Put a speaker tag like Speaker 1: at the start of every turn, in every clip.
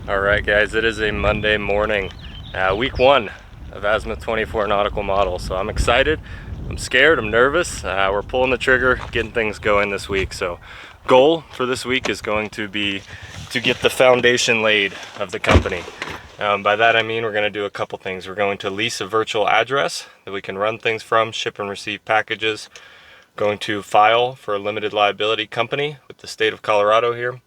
Speaker 1: Alright guys, it is a Monday morning, week 1 of AZIMUTH24 nautical model. So I'm excited, I'm scared, I'm nervous. We're pulling the trigger, getting things going this week. So goal for this week is going to be to get the foundation laid of the company. By that I mean we're going to do a couple things. We're going to lease a virtual address that we can run things from, ship and receive packages. Going to file for a limited liability company with the state of Colorado here.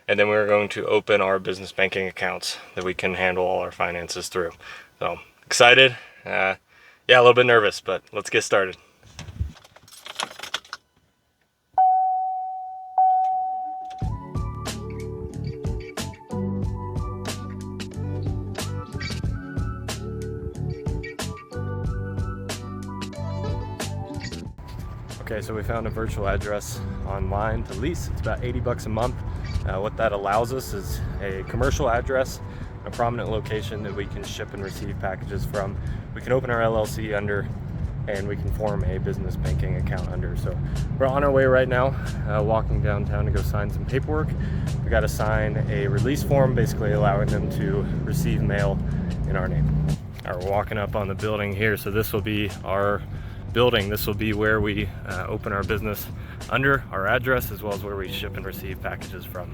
Speaker 1: And then we're going to open our business banking accounts that we can handle all our finances through. So excited, yeah, a little bit nervous, but let's get started. Okay, so we found a virtual address online to lease. It's about 80 bucks a month. What that allows us is a commercial address, a prominent location that we can ship and receive packages from. We can open our LLC under, and we can form a business banking account under. So we're on our way right now, walking downtown to go sign some paperwork. We got to sign a release form, basically allowing them to receive mail in our name. All right, we're walking up on the building here, so this will be our building. This will be where we open our business under, our address, as well as where we ship and receive packages from.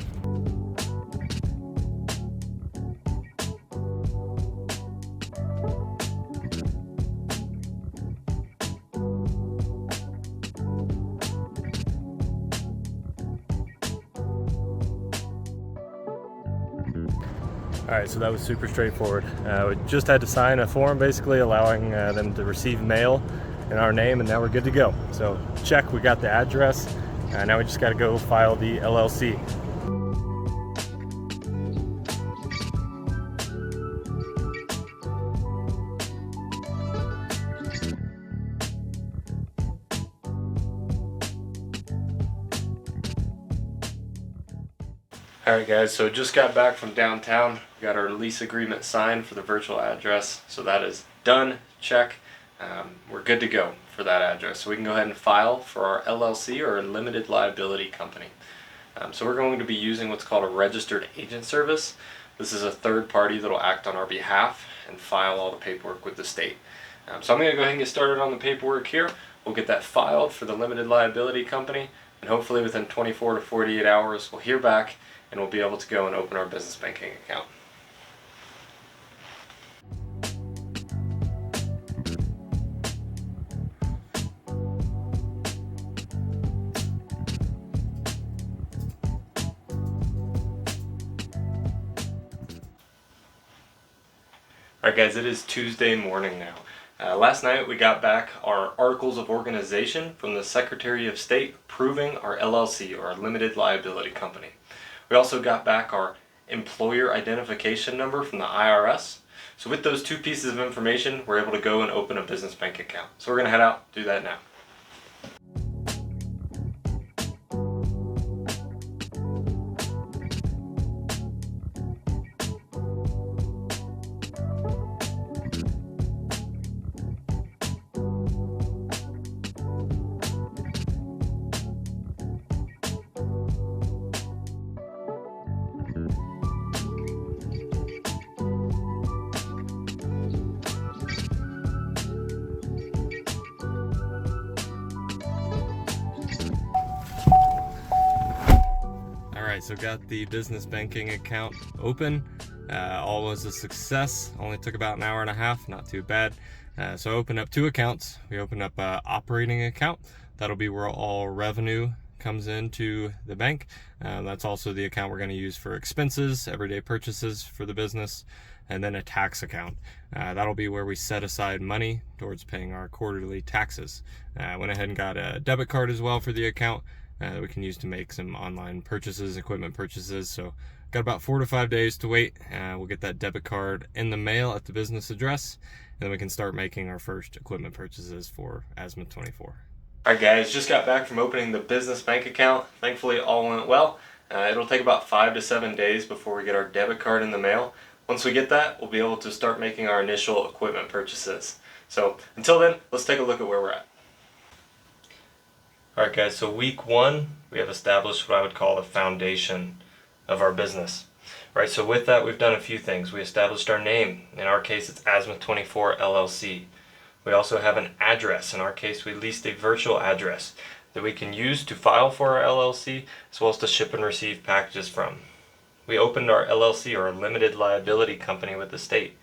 Speaker 1: All right, so that was super straightforward. We just had to sign a form basically allowing them to receive mail in our name, and now we're good to go. So check, we got the address, and now we just got to go file the LLC. Alright guys, so just got back from downtown. We got our lease agreement signed for the virtual address, so that is done, check. We're good to go for that address. So we can go ahead and file for our LLC, or a limited liability company. So we're going to be using what's called a registered agent service. This is a third party that will act on our behalf and file all the paperwork with the state. So I'm going to go ahead and get started on the paperwork here. We'll get that filed for the limited liability company, and hopefully within 24 to 48 hours we'll hear back and we'll be able to go and open our business banking account. Alright guys, it is Tuesday morning now. Last night we got back our Articles of Organization from the Secretary of State proving our LLC, or our limited liability company. We also got back our employer identification number from the IRS. So with those two pieces of information, we're able to go and open a business bank account. So we're going to head out, do that now. Alright, so got the business banking account open. All was a success. Only took about an hour and a half, not too bad. So I opened up 2 accounts. We opened up an operating account. That'll be where all revenue comes into the bank. That's also the account we're going to use for expenses, everyday purchases for the business, and then a tax account. That'll be where we set aside money towards paying our quarterly taxes. Went ahead and got a debit card as well for the account that we can use to make some online purchases, equipment purchases. So got about 4 to 5 days to wait. We'll get that debit card in the mail at the business address, and then we can start making our first equipment purchases for AZIMUTH24. Alright guys, just got back from opening the business bank account. Thankfully all went well. It'll take about 5 to 7 days before we get our debit card in the mail. Once we get that, we'll be able to start making our initial equipment purchases. So until then, let's take a look at where we're at. Alright guys, so week 1, we have established what I would call the foundation of our business. Right, so with that, we've done a few things. We established our name. In our case, it's AZIMUTH24 LLC. We also have an address. In our case, we leased a virtual address that we can use to file for our LLC, as well as to ship and receive packages from. We opened our LLC, or a limited liability company, with the state.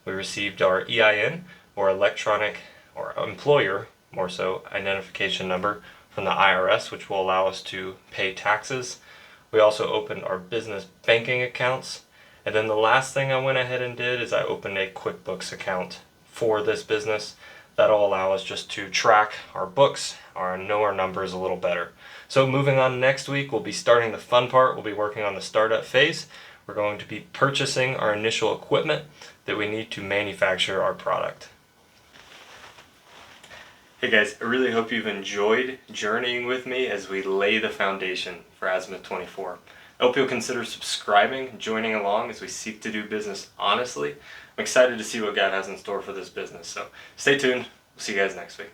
Speaker 1: We received our EIN, or electronic, or employer, more so, identification number from the IRS, which will allow us to pay taxes. We also opened our business banking accounts. And then the last thing I went ahead and did is I opened a QuickBooks account for this business. That'll allow us just to track our books, or know our numbers a little better. So moving on, next week, we'll be starting the fun part. We'll be working on the startup phase. We're going to be purchasing our initial equipment that we need to manufacture our product. Hey guys, I really hope you've enjoyed journeying with me as we lay the foundation for AZIMUTH24. I hope you'll consider subscribing, joining along as we seek to do business honestly. I'm excited to see what God has in store for this business, so stay tuned. We'll see you guys next week.